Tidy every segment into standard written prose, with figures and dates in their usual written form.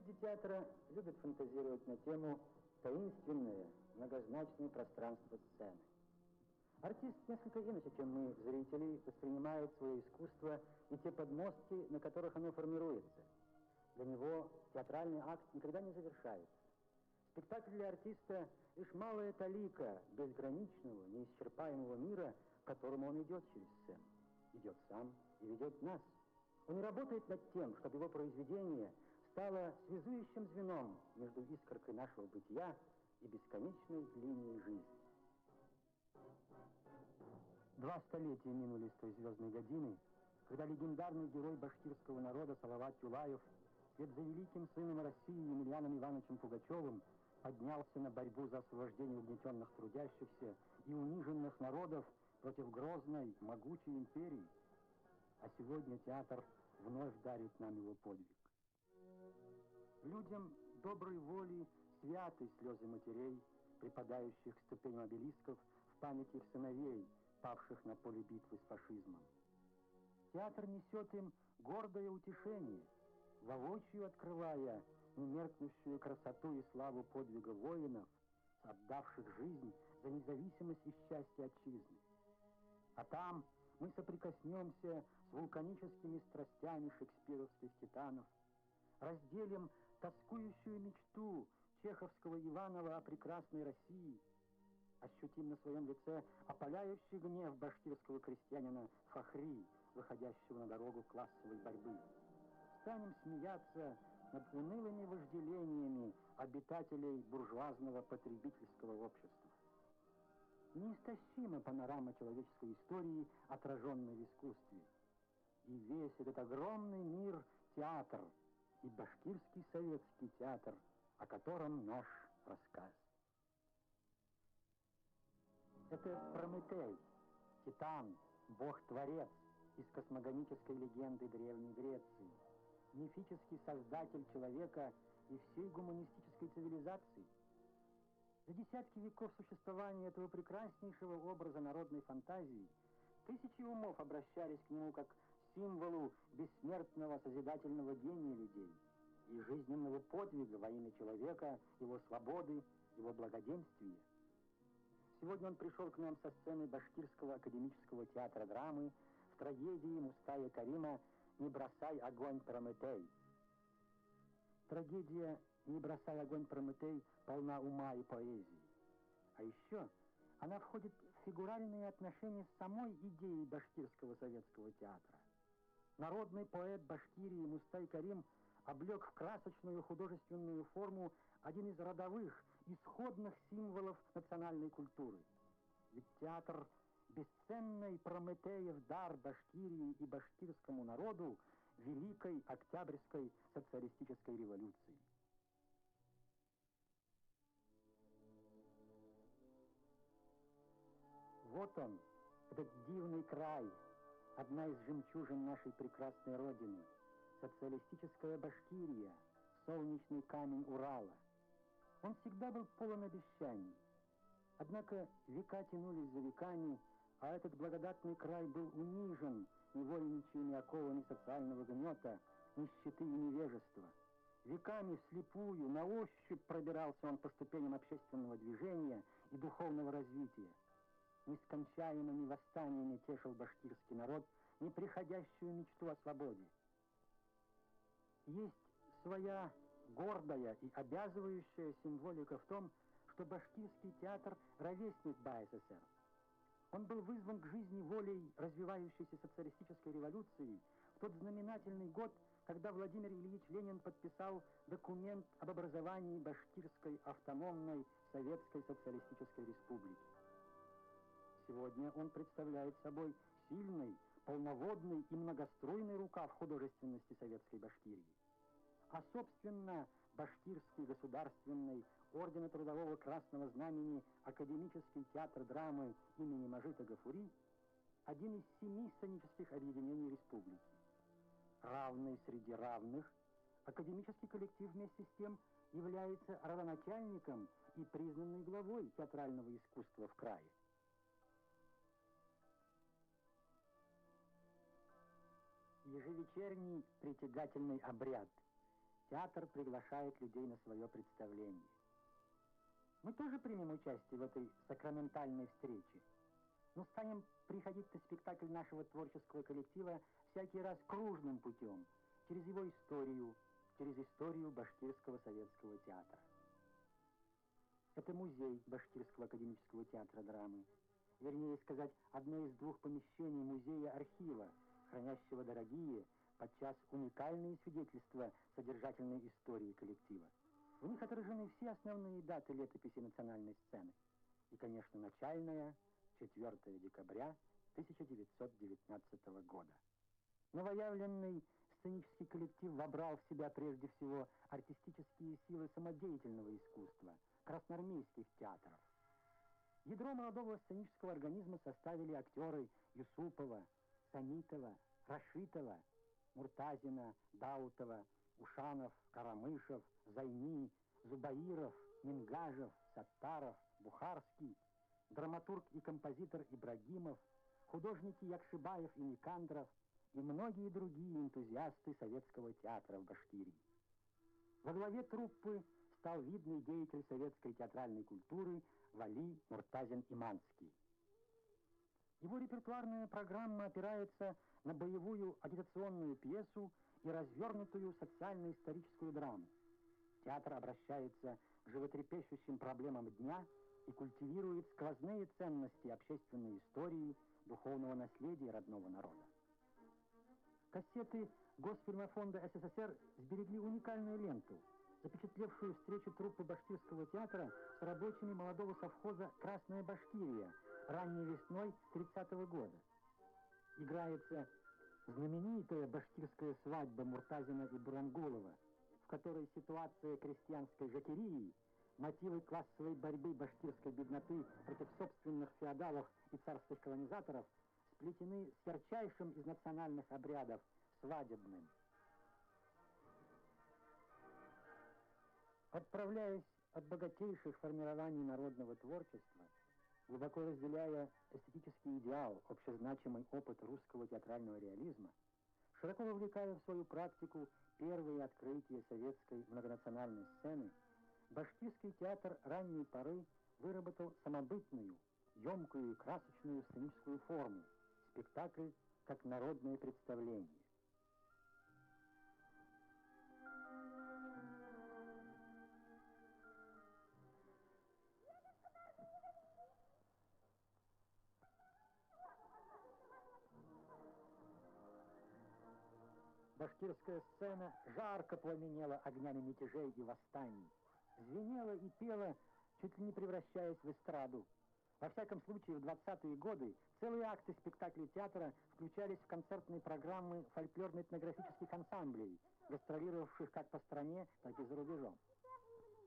Люди театра любят фантазировать на тему таинственное, многозначное пространство сцены. Артист несколько иначе, чем мы, зрители, воспринимает свое искусство и те подмостки, на которых оно формируется. Для него театральный акт никогда не завершается. Спектакль для артиста — лишь малая талика безграничного, неисчерпаемого мира, к которому он идет через сцену. Идет сам и ведет нас. Он не работает над тем, чтобы его произведение стало связующим звеном между искоркой нашего бытия и бесконечной линией жизни. 2 столетия минули с той звездной годины, когда легендарный герой башкирского народа Салават Юлаев вслед за великим сыном России Емельяном Ивановичем Пугачевым поднялся на борьбу за освобождение угнетенных трудящихся и униженных народов против грозной, могучей империи. А сегодня театр вновь дарит нам его подвиг. Людям доброй воли святы слезы матерей, припадающих к ступеням обелисков в память их сыновей, павших на поле битвы с фашизмом. Театр несет им гордое утешение, воочию открывая немеркнущую красоту и славу подвига воинов, отдавших жизнь за независимость и счастье отчизны. А там мы соприкоснемся с вулканическими страстями шекспировских титанов, разделим тоскующую мечту чеховского Иванова о прекрасной России, ощутим на своем лице опаляющий гнев башкирского крестьянина Фахри, выходящего на дорогу классовой борьбы. Станем смеяться над унылыми вожделениями обитателей буржуазного потребительского общества. Неистощима панорама человеческой истории, отраженной в искусстве. И весь этот огромный мир — театр, и башкирский советский театр, о котором наш рассказ. Это Прометей, титан, бог-творец из космогонической легенды Древней Греции, мифический создатель человека и всей гуманистической цивилизации. За десятки веков существования этого прекраснейшего образа народной фантазии тысячи умов обращались к нему как символу бессмертного созидательного гения людей и жизненного подвига во имя человека, его свободы, его благоденствия. Сегодня он пришел к нам со сцены Башкирского академического театра драмы в трагедии Мустая Карима «Не бросай огонь, Прометей». Трагедия «Не бросай огонь, Прометей» полна ума и поэзии. А еще она входит в фигуральные отношения с самой идеей башкирского советского театра. Народный поэт Башкирии Мустай Карим облег в красочную художественную форму один из родовых, исходных символов национальной культуры. Ведь театр — бесценный Прометеев дар Башкирии и башкирскому народу Великой Октябрьской социалистической революции. Вот он, этот дивный край, одна из жемчужин нашей прекрасной Родины, социалистическая Башкирия, солнечный камень Урала. Он всегда был полон обещаний. Однако века тянулись за веками, а этот благодатный край был унижен невольничьими оковами социального гнета, нищеты и невежества. Веками вслепую, на ощупь пробирался он по ступеням общественного движения и духовного развития. Нескончаемыми восстаниями тешил башкирский народ неприходящую мечту о свободе. Есть своя гордая и обязывающая символика в том, что башкирский театр — ровесник БАССР. Он был вызван к жизни волей развивающейся социалистической революции в тот знаменательный год, когда Владимир Ильич Ленин подписал документ об образовании Башкирской автономной Советской Социалистической Республики. Сегодня он представляет собой сильный, полноводный и многостройный рукав художественности советской Башкирии. А, собственно, Башкирский государственный ордена Трудового Красного Знамени Академический театр драмы имени Мажита Гафури — один из 7 сценических объединений республики. Равный среди равных, академический коллектив вместе с тем является родоначальником и признанной главой театрального искусства в крае. Ежевечерний притягательный обряд, театр приглашает людей на свое представление. Мы тоже примем участие в этой сакраментальной встрече, но станем приходить на спектакль нашего творческого коллектива всякий раз кружным путем, через его историю, через историю Башкирского советского театра. Это музей Башкирского академического театра драмы, вернее сказать, одно из двух помещений музея-архива, хранящего дорогие, подчас уникальные свидетельства содержательной истории коллектива. В них отражены все основные даты летописи национальной сцены. И, конечно, начальная, 4 декабря 1919 года. Новоявленный сценический коллектив вобрал в себя прежде всего артистические силы самодеятельного искусства, красноармейских театров. Ядро молодого сценического организма составили актеры Юсупова, Самитова, Рашитова, Муртазина, Даутова, Ушанов, Карамышев, Зайни, Зубаиров, Мингажев, Саттаров, Бухарский, драматург и композитор Ибрагимов, художники Якшибаев и Никандров и многие другие энтузиасты советского театра в Башкирии. Во главе труппы стал видный деятель советской театральной культуры Вали Муртазин-Иманский. Его репертуарная программа опирается на боевую агитационную пьесу и развернутую социально-историческую драму. Театр обращается к животрепещущим проблемам дня и культивирует сквозные ценности общественной истории, духовного наследия родного народа. Кассеты Госфильмофонда СССР сберегли уникальную ленту, запечатлевшую встречу труппы Башкирского театра с рабочими молодого совхоза «Красная Башкирия» ранней весной 30-го года. Играется знаменитая башкирская свадьба Муртазина и Бурангулова, в которой ситуация крестьянской жакерии, мотивы классовой борьбы башкирской бедноты против собственных феодалов и царских колонизаторов сплетены с ярчайшим из национальных обрядов – свадебным. Отправляясь от богатейших формирований народного творчества, глубоко разделяя эстетический идеал, общезначимый опыт русского театрального реализма, широко вовлекая в свою практику первые открытия советской многонациональной сцены, башкирский театр ранней поры выработал самобытную, емкую и красочную сценическую форму – спектакль как народное представление. Башкирская сцена жарко пламенела огнями мятежей и восстаний, звенела и пела, чуть ли не превращаясь в эстраду. Во всяком случае, в 20-е годы целые акты спектаклей театра включались в концертные программы фольклорно-этнографических ансамблей, гастролировавших как по стране, так и за рубежом.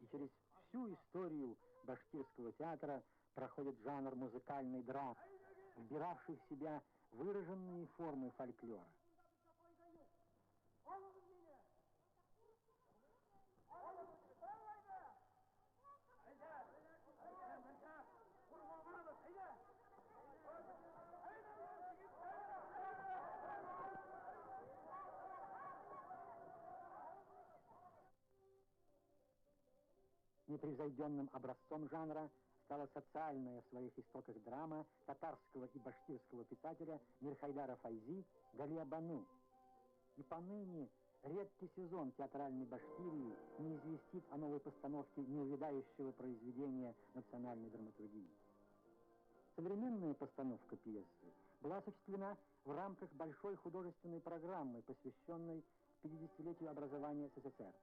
И через всю историю башкирского театра проходит жанр музыкальной драмы, вбиравший в себя выраженные формы фольклора. Непревзойденным образцом жанра стала социальная в своих истоках драма татарского и башкирского писателя Мирхайдара Файзи «Галия Бану». И поныне редкий сезон театральной Башкирии не известит о новой постановке неувядающего произведения национальной драматургии. Современная постановка пьесы была осуществлена в рамках большой художественной программы, посвященной 50-летию образования СССР.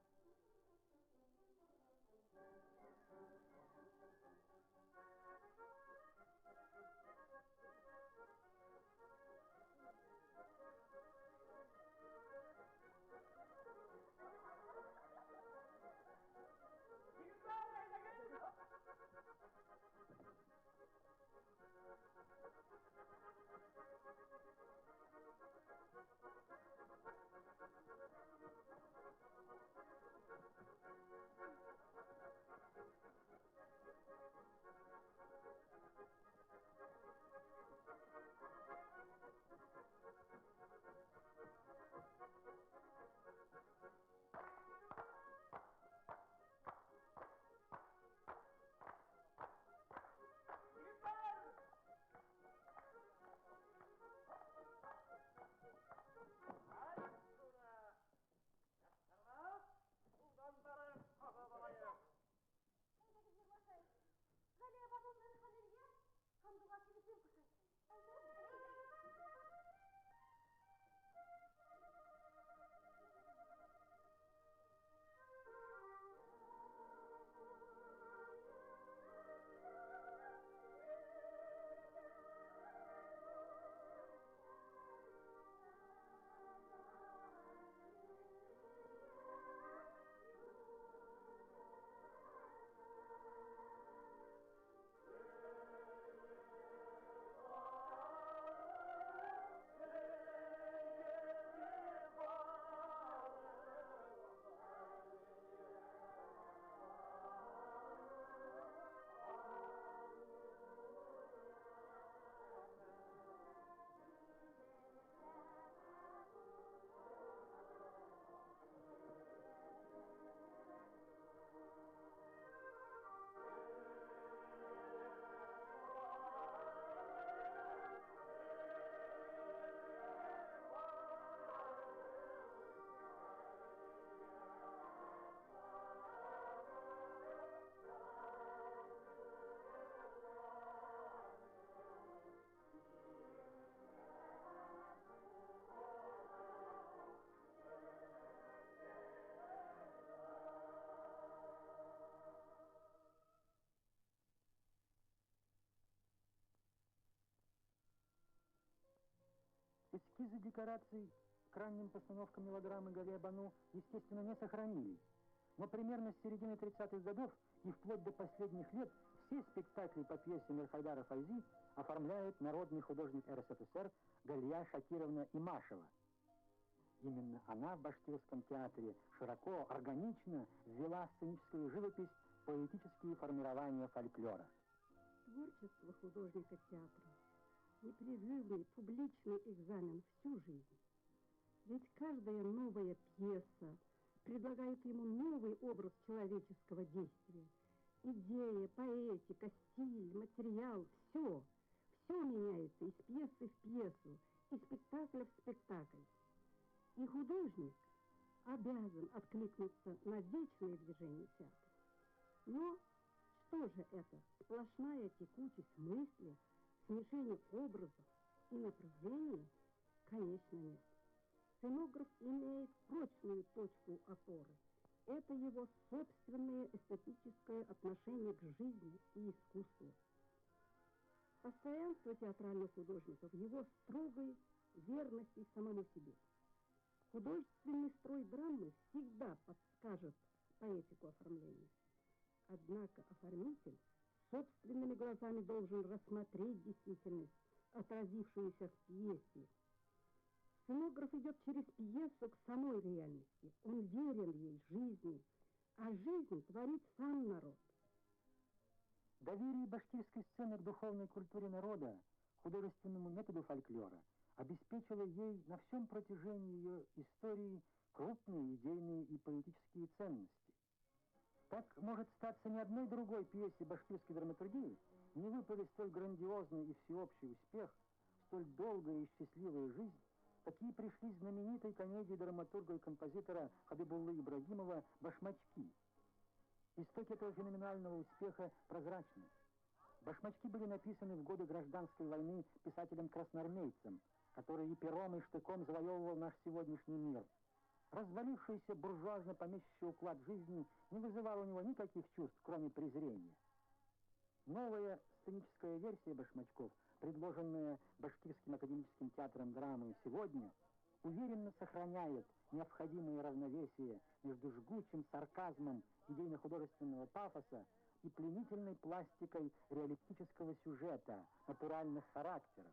Эскизы декораций к ранним постановкам мелодрамы Галия Бану, естественно, не сохранились. Но примерно с середины 30-х годов и вплоть до последних лет все спектакли по пьесе Мирхайдара Файзи оформляет народный художник РСФСР Галия Шакировна Имашева. Именно она в башкирском театре широко, органично ввела в сценическую живопись поэтические формирования фольклора. Творчество художника театра – непрерывный публичный экзамен всю жизнь. Ведь каждая новая пьеса предлагает ему новый образ человеческого действия. Идея, поэтика, стиль, материал – все меняется из пьесы в пьесу, из спектакля в спектакль. И художник обязан откликнуться на вечное движение театра. Но что же это? Сплошная текучесть мысли, смешение образов и направлений? Конечно, нет. Сценограф имеет прочную точку опоры. Это его собственное эстетическое отношение к жизни и искусству. Постоянство театральных художников, его строгой верности самому себе. Художественный строй драмы всегда подскажет поэтику оформления. Однако оформитель собственными глазами должен рассмотреть действительность, отразившуюся в пьесе. Сценограф идет через пьесу к самой реальности. Он верен ей, жизни, а жизнь творит сам народ. Доверие башкирской сцены к духовной культуре народа, художественному методу фольклора, обеспечило ей на всем протяжении ее истории крупные идейные и поэтические ценности. Так может статься ни одной другой пьесе башкирской драматургии не выпали столь грандиозный и всеобщий успех, столь долгая и счастливая жизнь, какие пришли знаменитой комедии драматурга и композитора Хабибуллы Ибрагимова «Башмачки». Истоки этого феноменального успеха прозрачны. «Башмачки» были написаны в годы гражданской войны писателем-красноармейцем, который и пером, и штыком завоевывал наш сегодняшний мир. Развалившийся буржуазно-помещичий уклад жизни не вызывал у него никаких чувств, кроме презрения. Новая сценическая версия «Башмачков», предложенная Башкирским академическим театром драмы сегодня, уверенно сохраняет необходимое равновесие между жгучим сарказмом идейно-художественного пафоса и пленительной пластикой реалистического сюжета, натуральных характеров.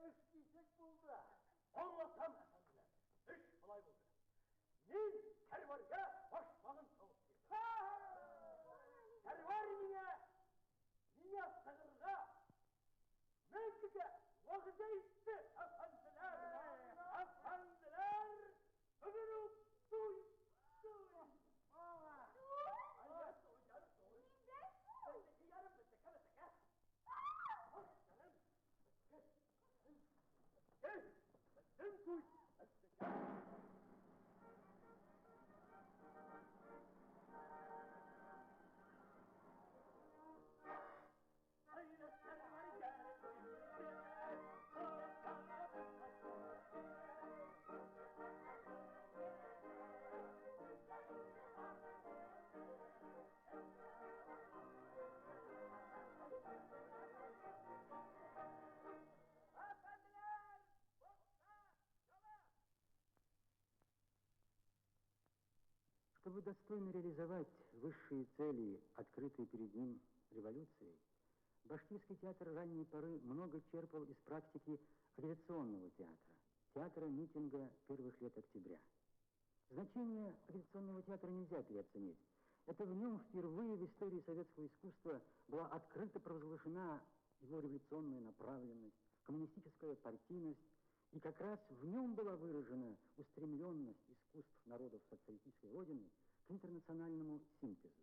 Eşleyecek buldu. Anlatam efendiler. İş kolay buldu. Nin kervarga başmalın soğuk gibi. Kervar niye sığırga? Mevkide vakıda itti efendiler. Efendiler, ömürüm duy. Ola. Ay, duy canım, duy. Bizdeki yarım bizdeki bizdeki. Hoş canım. Gel. Sen duy. Чтобы достойно реализовать высшие цели, открытые перед ним революцией, Башкирский театр ранней поры много черпал из практики агитационного театра, театра митинга первых лет октября. Значение агитационного театра нельзя переоценить. Это в нем впервые в истории советского искусства была открыто провозглашена его революционная направленность, коммунистическая партийность, и как раз в нем была выражена устремленность искусств народов социалистической родины к интернациональному синтезу.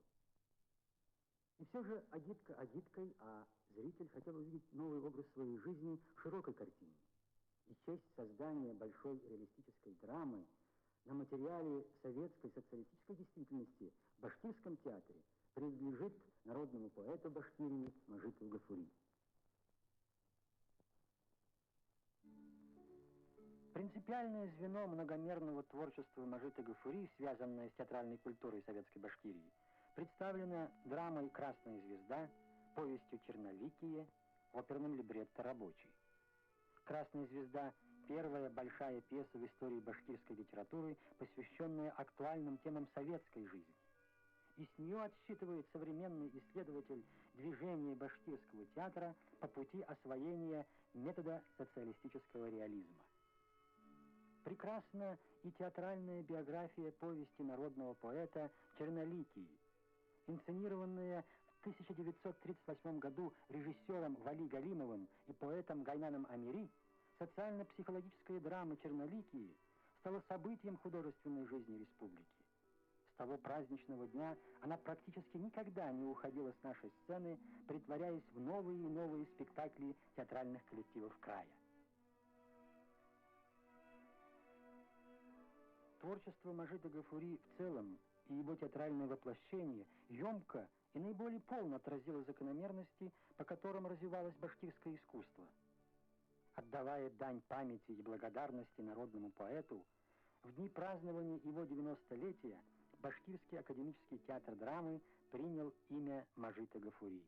И все же агитка агиткой, а зритель хотел увидеть новый образ своей жизни в широкой картине. И честь создания большой реалистической драмы на материале советской социалистической действительности в Башкирском театре принадлежит народному поэту Башкирии Мажиту Гафури. Принципиальное звено многомерного творчества Мажита Гафури, связанное с театральной культурой советской Башкирии, представлено драмой «Красная звезда», повестью «Черноликие», оперным либретто «Рабочий». «Красная звезда» — первая большая пьеса в истории башкирской литературы, посвященная актуальным темам советской жизни. И с нее отсчитывает современный исследователь движения башкирского театра по пути освоения метода социалистического реализма. Прекрасна и театральная биография повести народного поэта «Черноликий», инсценированная в 1938 году режиссером Вали Галимовым и поэтом Гайнаном Амири. Социально-психологическая драма «Черноликие» стала событием художественной жизни республики. С того праздничного дня она практически никогда не уходила с нашей сцены, притворяясь в новые и новые спектакли театральных коллективов края. Творчество Мажита Гафури в целом и его театральное воплощение емко и наиболее полно отразило закономерности, по которым развивалось башкирское искусство. Отдавая дань памяти и благодарности народному поэту, в дни празднования его 90-летия Башкирский академический театр драмы принял имя Мажита Гафури.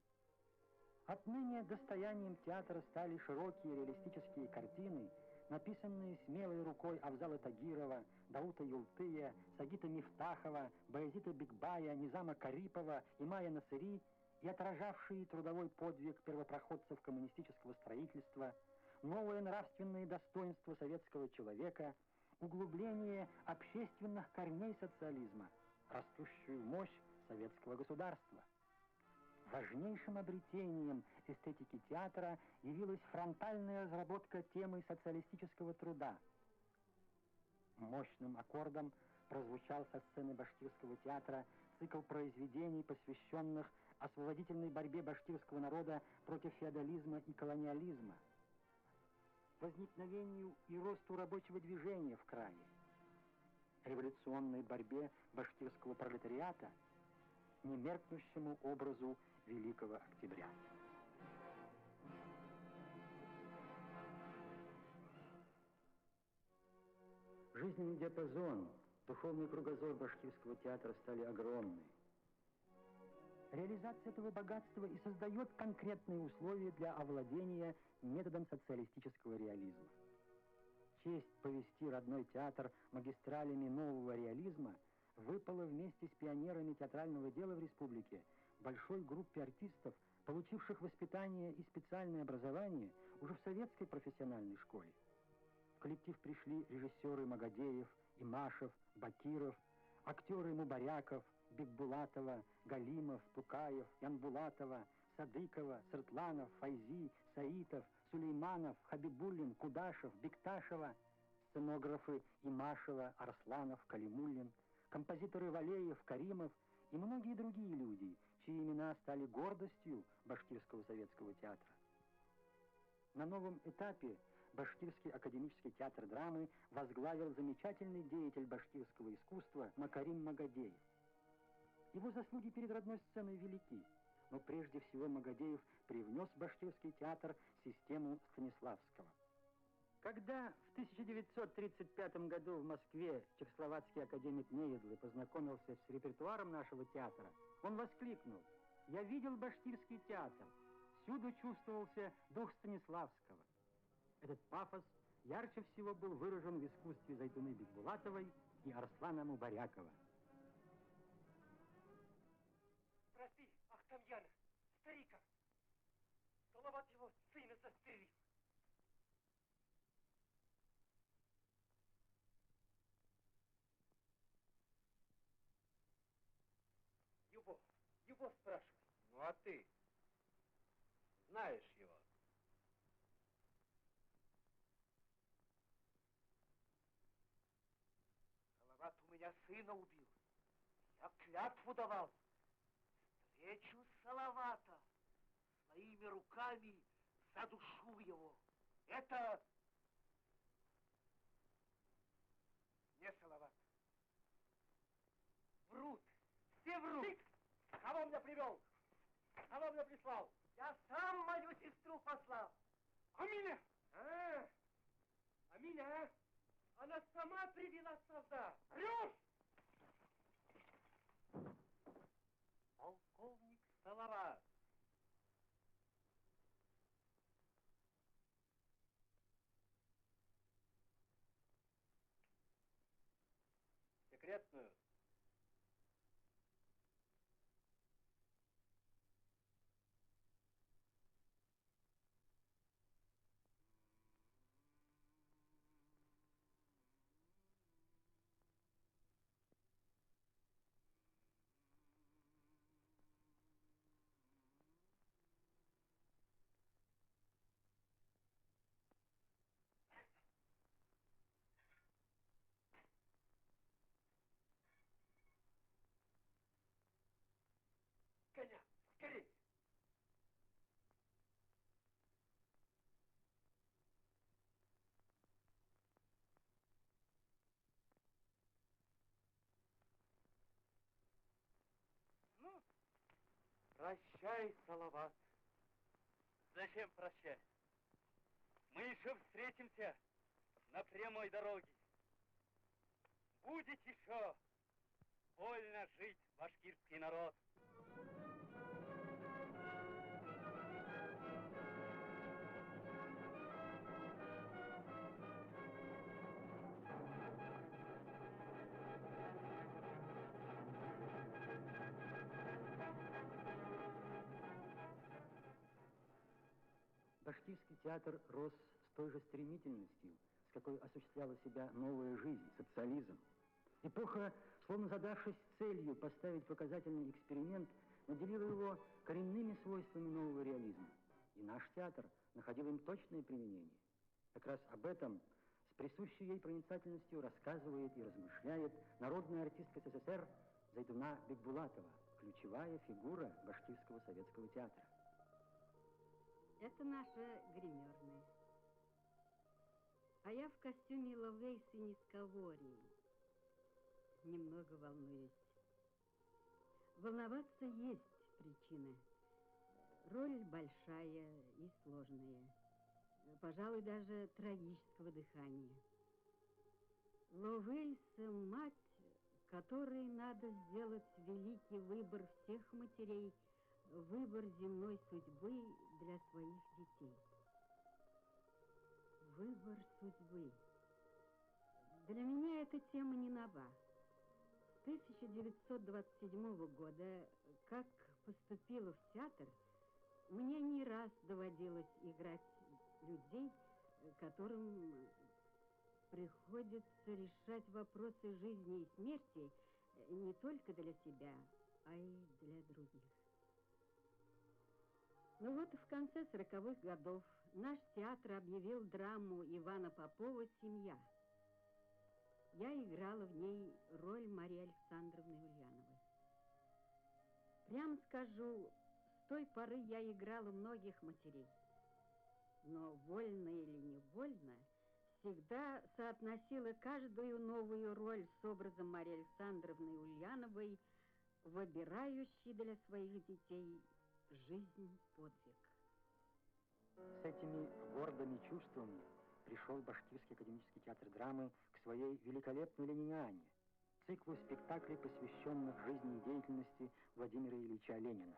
Отныне достоянием театра стали широкие реалистические картины, написанные смелой рукой Авзала Тагирова, Даута Юлтыя, Сагита Мифтахова, Баязита Бикбая, Низама Карипова и Мая Насыри, и отражавшие трудовой подвиг первопроходцев коммунистического строительства, новое нравственное достоинство советского человека, углубление общественных корней социализма, растущую мощь советского государства. Важнейшим обретением эстетики театра явилась фронтальная разработка темы социалистического труда. Мощным аккордом прозвучал со сцены Башкирского театра цикл произведений, посвященных освободительной борьбе башкирского народа против феодализма и колониализма, возникновению и росту рабочего движения в крае, революционной борьбе башкирского пролетариата, немеркнущему образу Великого Октября. Жизненный диапазон, духовный кругозор Башкирского театра стали огромны. Реализация этого богатства и создает конкретные условия для овладения методом социалистического реализма. Честь повести родной театр магистралями нового реализма выпала вместе с пионерами театрального дела в республике большой группе артистов, получивших воспитание и специальное образование уже в советской профессиональной школе. В коллектив пришли режиссеры Магадеев, Имашев, Бакиров, актеры Мубаряков, Бекбулатова, Галимов, Тукаев, Янбулатова, Садыкова, Сыртланов, Файзи, Саитов, Сулейманов, Хабибуллин, Кудашев, Бекташева, сценографы Имашева, Арсланов, Калимуллин, композиторы Валеев, Каримов и многие другие люди, чьи имена стали гордостью Башкирского советского театра. На новом этапе Башкирский академический театр драмы возглавил замечательный деятель башкирского искусства Макарим Магадеев. Его заслуги перед родной сценой велики, но прежде всего Магадеев привнес в башкирский театр систему Станиславского. Когда в 1935 году в Москве чехословацкий академик Неедлы познакомился с репертуаром нашего театра, он воскликнул: «Я видел башкирский театр, всюду чувствовался дух Станиславского». Этот пафос ярче всего был выражен в искусстве Зайтуны Бекбулатовой и Арслана Мубарякова. Прости, Ахтамьяна, старика. Салават его сына застрелил. Его спрашивай. Ну а ты знаешь его? Салават у меня сына убил. Я клятву давал. Встречу Салавата своими руками, задушу его. Это не Салават. Врут. Все врут. Ты кого меня привел? Кого меня прислал? Я сам мою сестру послал. А меня? А меня? Она сама привела сюда. Врешь! Полковник Салават. Секретную. Коня, скорее! Ну, прощай, Салават. Зачем прощать? Мы еще встретимся на прямой дороге. Будет еще вольно жить башкирский народ. Башкирский театр рос с той же стремительностью, с какой осуществляла себя новая жизнь, социализм. Эпоха, словно задавшись целью поставить показательный эксперимент, наделила его коренными свойствами нового реализма. И наш театр находил им точное применение. Как раз об этом с присущей ей проницательностью рассказывает и размышляет народная артистка СССР Зайтуна Бекбулатова, ключевая фигура Башкирского советского театра. Это наша гримерная. А я в костюме Ловейсы Низковории. Немного волнуюсь. Волноваться есть причина. Роль большая и сложная. Пожалуй, даже трагического дыхания. Ловейса — мать, которой надо сделать великий выбор всех матерей, выбор земной судьбы для своих детей. Выбор судьбы. Для меня эта тема не нова. С 1927 года, как поступила в театр, мне не раз доводилось играть людей, которым приходится решать вопросы жизни и смерти не только для себя, а и для других. Ну вот в конце 40-х годов наш театр объявил драму Ивана Попова «Семья». Я играла в ней роль Марии Александровны Ульяновой. Прямо скажу, с той поры я играла многих матерей. Но вольно или невольно всегда соотносила каждую новую роль с образом Марии Александровны Ульяновой, выбирающей для своих детей жизнь-подвиг. С этими гордыми чувствами пришел Башкирский академический театр драмы к своей великолепной «Лениниане», циклу спектаклей, посвященных жизни и деятельности Владимира Ильича Ленина.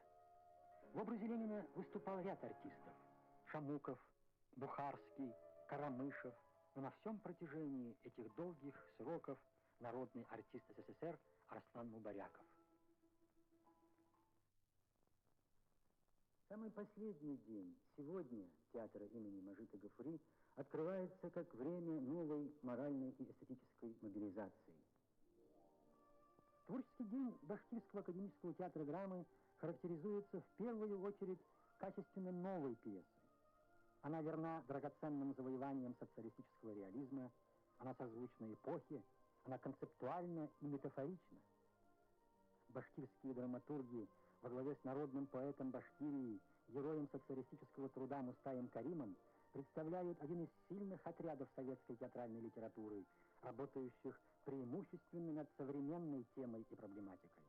В образе Ленина выступал ряд артистов: Шамуков, Бухарский, Карамышев, но на всем протяжении этих долгих сроков народный артист СССР Арслан Мубаряков. Самый последний день сегодня театра имени Мажита Гафури открывается как время новой моральной и эстетической мобилизации. Творческий день Башкирского академического театра драмы характеризуется в первую очередь качественно новой пьесой. Она верна драгоценным завоеваниям социалистического реализма, она созвучна эпохе, она концептуальна и метафорична. Башкирские драматурги во главе с народным поэтом Башкирии, героем социалистического труда Мустаем Каримом, представляют один из сильных отрядов советской театральной литературы, работающих преимущественно над современной темой и проблематикой.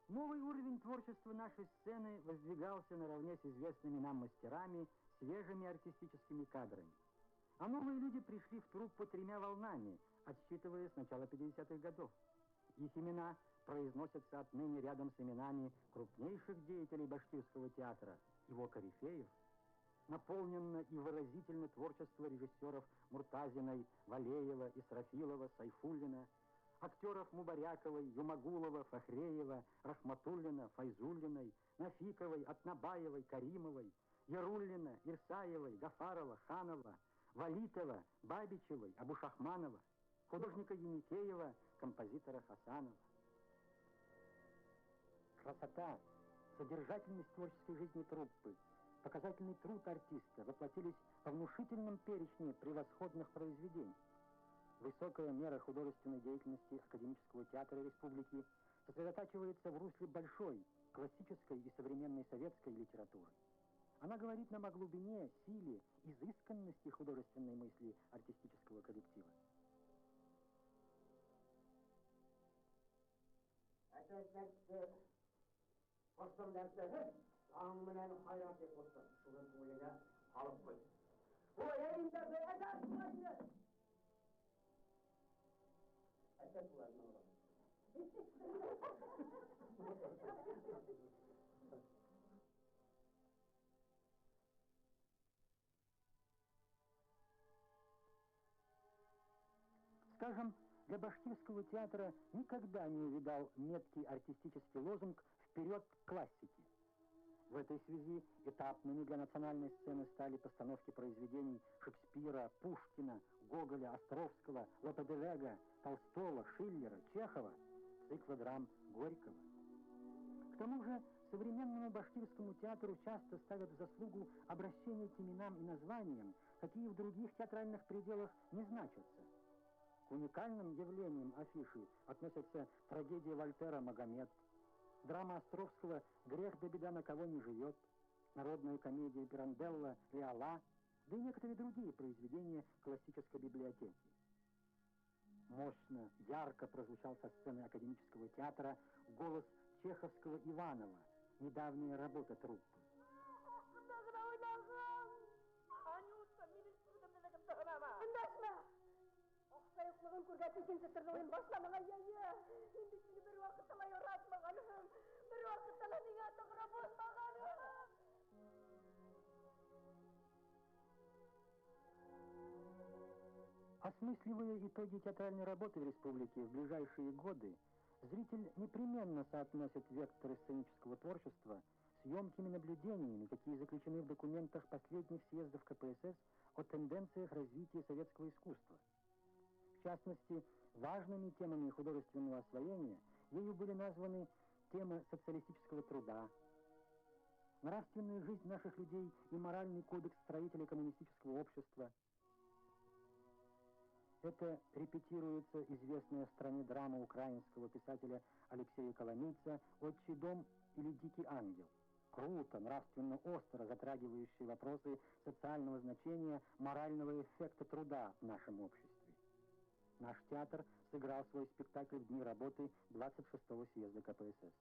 Новый уровень творчества нашей сцены воздвигался наравне с известными нам мастерами, свежими артистическими кадрами. А новые люди пришли в труппу 3 волнами, отсчитывая с начала 50-х годов. Их имена произносятся отныне рядом с именами крупнейших деятелей башкирского театра, его корифеев. Наполнено и выразительно творчество режиссеров Муртазиной, Валеева, Исрафилова, Сайфуллина, актеров Мубаряковой, Юмагулова, Фахреева, Рахматуллина, Файзуллиной, Нафиковой, Атнабаевой, Каримовой, Яруллина, Ирсаевой, Гафарова, Ханова, Валитова, Бабичевой, Абушахманова, художника Еникеева, композитора Хасанова. Красота, содержательность творческой жизни труппы, показательный труд артиста воплотились во внушительном перечне превосходных произведений. Высокая мера художественной деятельности академического театра республики сосредотачивается в русле большой, классической и современной советской литературы. Она говорит нам о глубине, силе, изысканности художественной мысли артистического коллектива. Скажем, для башкирского театра никогда не увидал меткий артистический лозунг «Вперед к классике». В этой связи этапными для национальной сцены стали постановки произведений Шекспира, Пушкина, Гоголя, Островского, Лопе де Вега, Толстого, Шиллера, Чехова, цикла драм Горького. К тому же современному башкирскому театру часто ставят в заслугу обращение к именам и названиям, какие в других театральных пределах не значатся. К уникальным явлениям афиши относятся трагедия Вольтера «Магомед», драма Островского «Грех да беда на кого не живет», народная комедия Пиранделла «Леала», да и некоторые другие произведения классической библиотеки. Мощно, ярко прозвучал со сцены академического театра голос чеховского Иванова, недавняя работа труппы. Sayıklığın kurgatı ikinci tırnağın başlamağa yayı. Şimdi seni bir vakit sana yoratmağanım. Bir vakit sana dünyada bozmağanım. Осмысливая итоги театральной работы в республике в ближайшие годы, зритель непременно соотносит векторы сценического творчества с емкими наблюдениями, какие заключены в документах последних съездов КПСС о тенденциях развития советского искусства. В частности, важными темами художественного освоения ею были названы тема социалистического труда, нравственная жизнь наших людей и моральный кодекс строителя коммунистического общества. Это репетируется известная в стране драма украинского писателя Алексея Коломийца «Отчий дом» или «Дикий ангел». Круто, нравственно остро затрагивающие вопросы социального значения, морального эффекта труда в нашем обществе. Наш театр сыграл свой спектакль в дни работы 26-го съезда КПСС.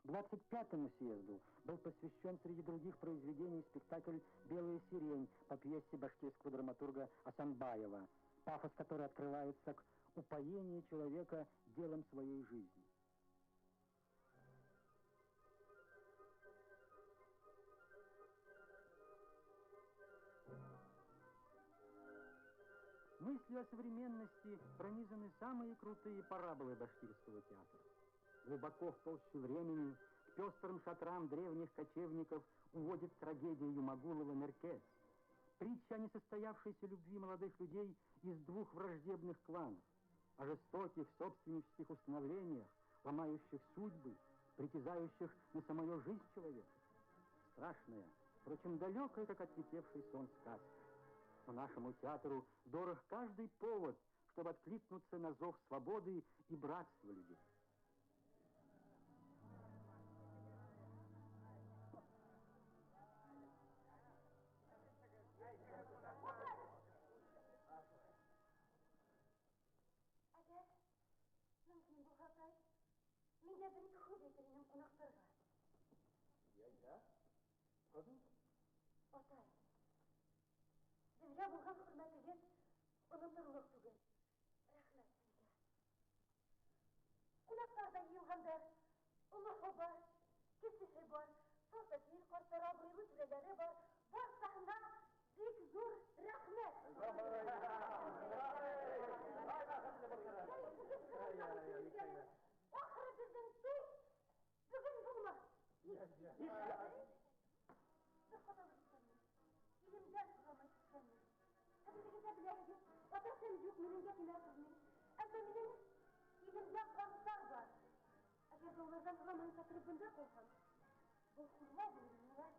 25-му съезду был посвящен среди других произведений спектакль «Белая сирень» по пьесе башкирского драматурга Асанбаева, пафос которой открывается к упоению человека делом своей жизни. Мыслью о современности пронизаны самые крутые параболы башкирского театра. Глубоко в толщу времени к пестрым шатрам древних кочевников уводит трагедия Юмагулова «Меркес». Притча о несостоявшейся любви молодых людей из двух враждебных кланов, о жестоких собственнических установлениях, ломающих судьбы, притязающих на самую жизнь человека. Страшная, впрочем, далекая, как отлетевший сон сказка. Но нашему театру дорог каждый повод, чтобы откликнуться на зов свободы и братства людей. Agar mungkin bu Hatay menga bir tuhmat aytayım qonaqtirgan. Ya. Kadın? Otay. Sizga bo'lgan hurmatiga unuturliq tugul. Rahmat sizga. Qonaqlarda yig'ildi. Ulug'i bor, kisishi bor, so'zda qortara obro'li turalari bor. Bor sahna bek zo'r rahmat. Oxiri bizning to'y bugun bo'lmas. Elimden tutamak istemiyorum. Hepinize biliriz. Otasın yok benim yapılarımı. Ama benim elimden korklar var. Eğer onlardan tutamayı satırıp bunda koysam. Bu kurma buyurunlar.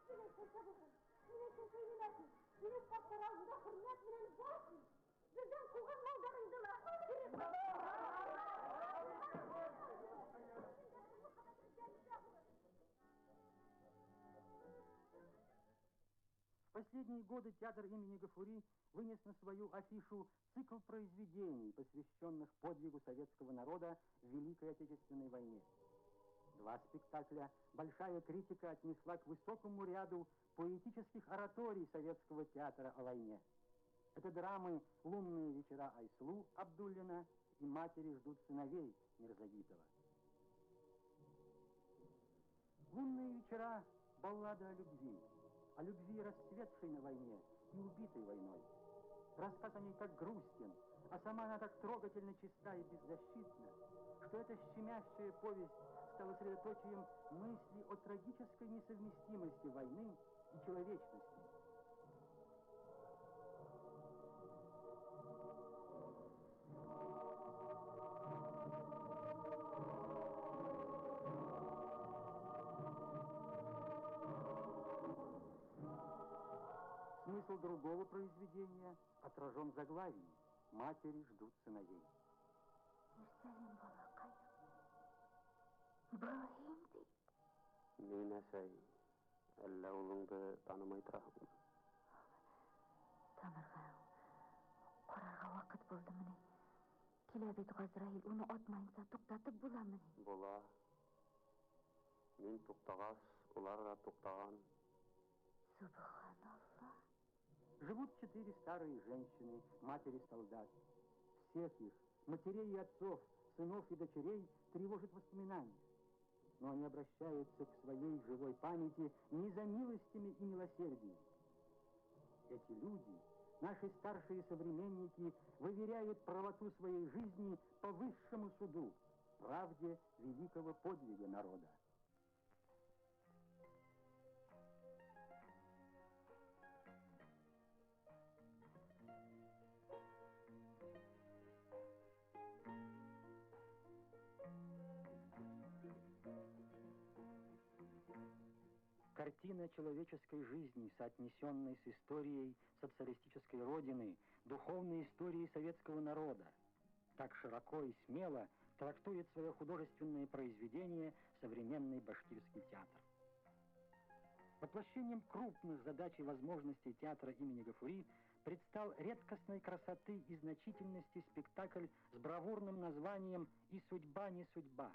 Yine kimse bulsun. Yine kimse inersin. Yine kaplar ağzında hürmet bilen boğazsın. Bizden kuğun maldarıydılar. В последние годы театр имени Гафури вынес на свою афишу цикл произведений, посвященных подвигу советского народа в Великой Отечественной войне. 2 спектакля большая критика отнесла к высокому ряду поэтических ораторий советского театра о войне. Это драмы «Лунные вечера» Айслу Абдуллина и «Матери ждут сыновей» Мирзагитова. «Лунные вечера» — баллада о любви, расцветшей на войне и убитой войной. Рассказ о ней так грустен, а сама она так трогательно чиста и беззащитна, что эта щемящая повесть стала средоточием мысли о трагической несовместимости войны и человечности. Смысл другого произведения отражен в заглавии «Матери ждут сыновей». Ирсәлим балакайым. Ибраһим ди. Нина сәй, әллә улыңды танымай торасыңмы? Танырга. Карарга вакыт булдымыни. Килә бит Газраил, уны атмайынса туктатып буламыни? Була. Мин туктагас, улар да туктаган. Субханаллах. Живут 4 старые женщины, матери солдат. Всех их, матерей и отцов, сынов и дочерей, тревожит воспоминания. Но они обращаются к своей живой памяти не за милостями и милосердием. Эти люди наши старшие современники выверяют правоту своей жизни по высшему суду, правде великого подвига народа. Картина человеческой жизни, соотнесенной с историей социалистической родины, духовной историей советского народа, так широко и смело трактует свое художественное произведение современный башкирский театр. Воплощением крупных задач и возможностей театра имени Гафури предстал редкостной красоты и значительности спектакль с бравурным названием «И судьба не судьба».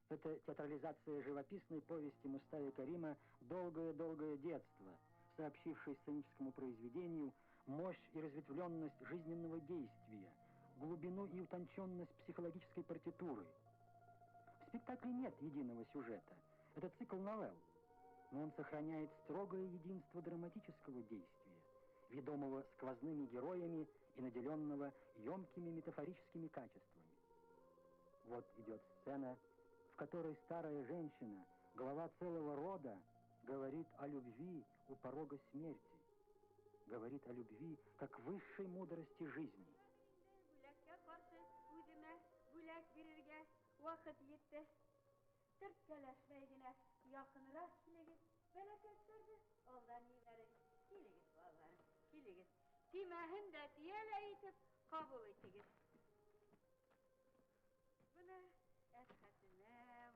Это театрализация живописной повести Мустафы Карима «Долгое-долгое детство», сообщившей сценическому произведению мощь и разветвленность жизненного действия, глубину и утонченность психологической партитуры. В спектакле нет единого сюжета. Это цикл новелл, но он сохраняет строгое единство драматического действия, ведомого сквозными героями и наделенного емкими метафорическими качествами. Вот идет сцена, в которой старая женщина, глава целого рода, говорит о любви у порога смерти, говорит о любви как высшей мудрости жизни.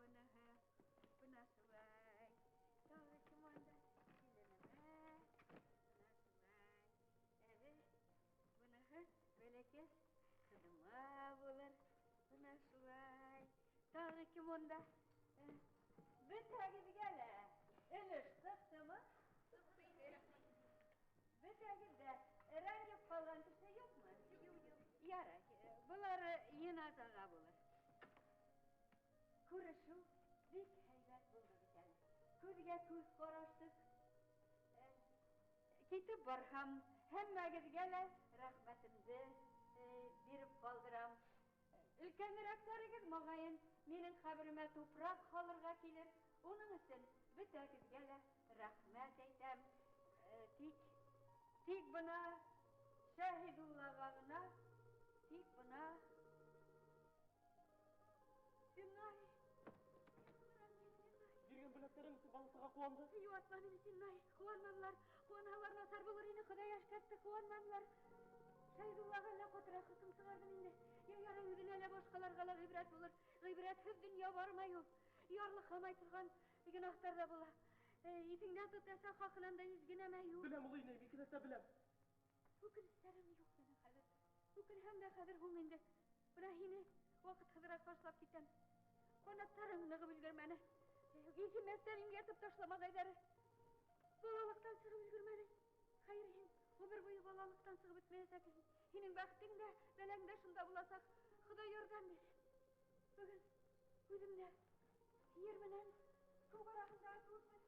Eshatine bu nasıl vay? Tabii ki onda kileneme bu nasıl vay? Evet bu nasıl böyle kes kızıma bulur bu nasıl vay? Tabii ki onda bir takip gele eliş sıktı mı? Bir takip de rengi falan bir şey yok mu? Yok. Yarak bunları yine zaga bulur. Күрешү бик һәйбәт булды бит әле. Күзгә күз караштык. Китеп барһам, һәммәгезгә лә рәхмәтемде биреп калдырам. Өлкәнрәкләрегез могаен минең хәбәремә тупрак халырга килер. Уның өчен бөтәгезгә лә рәхмәт әйтәм. Тик бына Шәһидуллага гына, тик бына Синай. Бирген бүләкләрен балыкка куанды. Юатма мине, Синай. Куанмамлар. Куаналар насар булыр ине, Ходай ашкатты, куанмамлар. Шәйдуллага ла котырак хукым сыгардым инде. Ярый үзенә лә башкаларга ла гыйбрәт булыр. Гыйбрәтһез дөнья бармый ул. Ярлыхамай торган гөнаһтар да була. Исеңдә тот әсә хакынан да изгенәмәй ул. Беләм ул ине, бик нәрсә беләм. Үкенечләрем юк минем хәзер. Үкенһәм дә хәзер һуң инде. Бына һине вакытсызрак ташлап китәм. Канаттарым ныгып өлгермәне. Исемәстән имгәтеп ташламагайдары. Балалыктан сыгып өлгермәне. Хәйр, һин гомер буе балалыктан сыгып бетмәячәксең. Һинең бәхтең дә, бәләң дә шунда буласак, Ходай ярдәм бир. Бүген үземдә ир менән су арасында күрдем.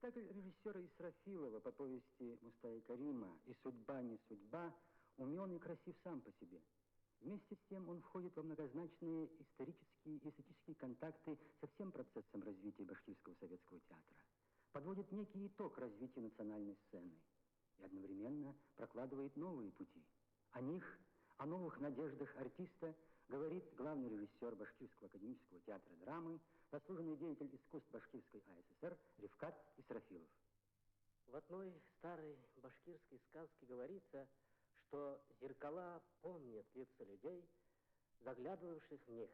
Спектакль режиссера Исрафилова по повести Мустафы Карима «И судьба не судьба» умен и красив сам по себе. Вместе с тем он входит во многозначные исторические и эстетические контакты со всем процессом развития башкирского советского театра, подводит некий итог развития национальной сцены и одновременно прокладывает новые пути. О них, о новых надеждах артиста говорит главный режиссер Башкирского академического театра драмы, заслуженный деятель искусств Башкирской АССР Рифкат Исрафилов. В одной старой башкирской сказке говорится, что зеркала помнят лица людей, заглядывавших в них.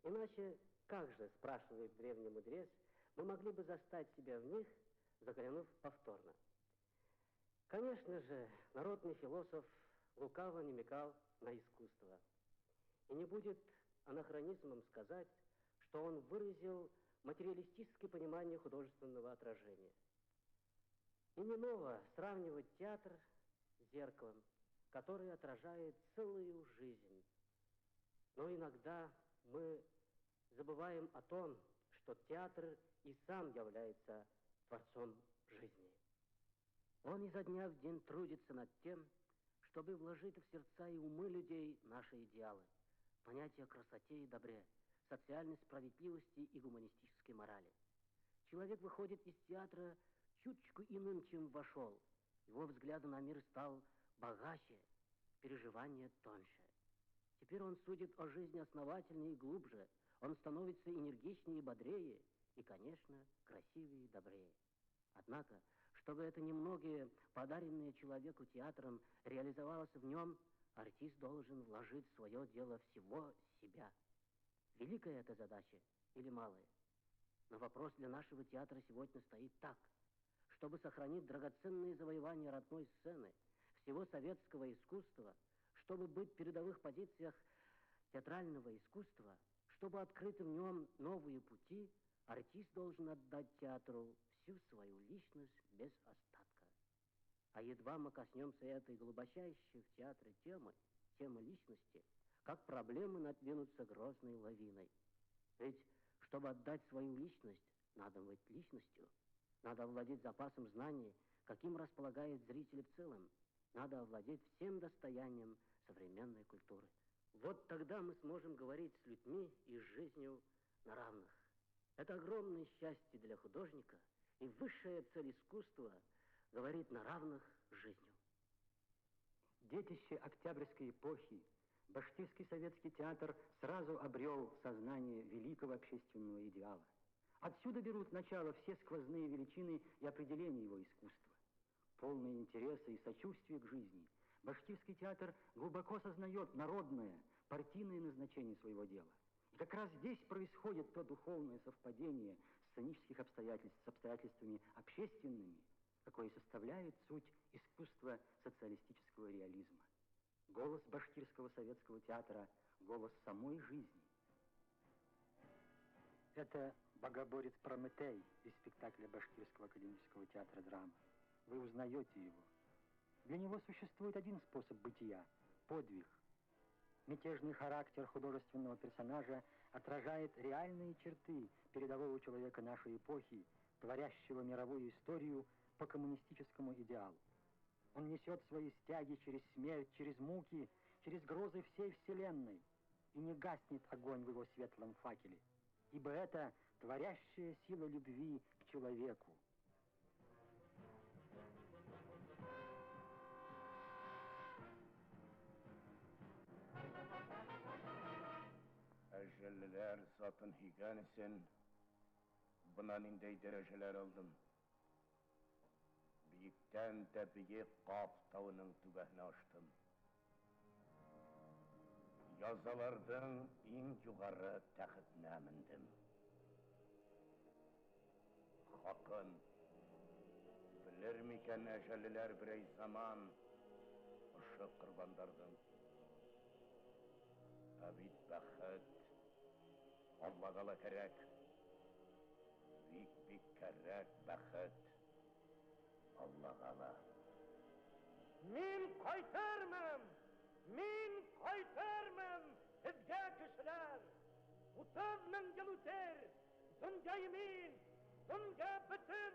Иначе как же, спрашивает древний мудрец, мы могли бы застать себя в них, заглянув повторно. Конечно же, народный философ лукаво намекал на искусство. И не будет анахронизмом сказать, что он выразил материалистическое понимание художественного отражения. И не ново сравнивать театр с зеркалом, которое отражает целую жизнь. Но иногда мы забываем о том, что театр и сам является творцом жизни. Он изо дня в день трудится над тем, чтобы вложить в сердца и умы людей наши идеалы, понятия о красоте и добре, социальной справедливости и гуманистической морали. Человек выходит из театра чуточку иным, чем вошел. Его взгляд на мир стал богаче, переживания тоньше. Теперь он судит о жизни основательнее и глубже. Он становится энергичнее и бодрее, и, конечно, красивее и добрее. Однако, чтобы это немногое, подаренное человеку театром, реализовалось в нем, артист должен вложить в свое дело всего себя. Великая эта задача или малая? Но вопрос для нашего театра сегодня стоит так. Чтобы сохранить драгоценные завоевания родной сцены, всего советского искусства, чтобы быть в передовых позициях театрального искусства, чтобы открыть в нем новые пути, артист должен отдать театру всю свою личность без остатка. А едва мы коснемся этой глубочайшей в театре темы личности, как проблемы надвинутся грозной лавиной. Ведь, чтобы отдать свою личность, надо быть личностью. Надо овладеть запасом знаний, каким располагает зритель в целом. Надо овладеть всем достоянием современной культуры. Вот тогда мы сможем говорить с людьми и с жизнью на равных. Это огромное счастье для художника, и высшая цель искусства — говорить на равных с жизнью. Детище Октябрьской эпохи, Башкирский советский театр сразу обрел сознание великого общественного идеала. Отсюда берут начало все сквозные величины и определения его искусства. Полные интереса и сочувствия к жизни, Башкирский театр глубоко сознает народное, партийное назначение своего дела. И как раз здесь происходит то духовное совпадение сценических обстоятельств с обстоятельствами общественными, какое составляет суть искусства социалистического реализма. Голос Башкирского советского театра — голос самой жизни. Это богоборец Прометей из спектакля Башкирского академического театра драмы. Вы узнаете его. Для него существует один способ бытия — подвиг. Мятежный характер художественного персонажа отражает реальные черты передового человека нашей эпохи, творящего мировую историю по коммунистическому идеалу. Он несет свои стяги через смерть, через муки, через грозы всей вселенной, и не гаснет огонь в его светлом факеле, ибо это творящая сила любви к человеку. Əjəllər zatın hiqənisin, buna nindey dərəcələr aldım. Büyükten de büyük Qaf Dağı'nın tübəhini açtım. Yazılardan en yukarı təxitine mindim. Xakın, bilirmiken əjəllər birey zaman ışıq qurbandardım. Abid bəxət, Allah qala kərək, bik kərək bəxət, Allah qala. Min qaytarmam sizga kişiler. 30 min yıl öter, dunga bütün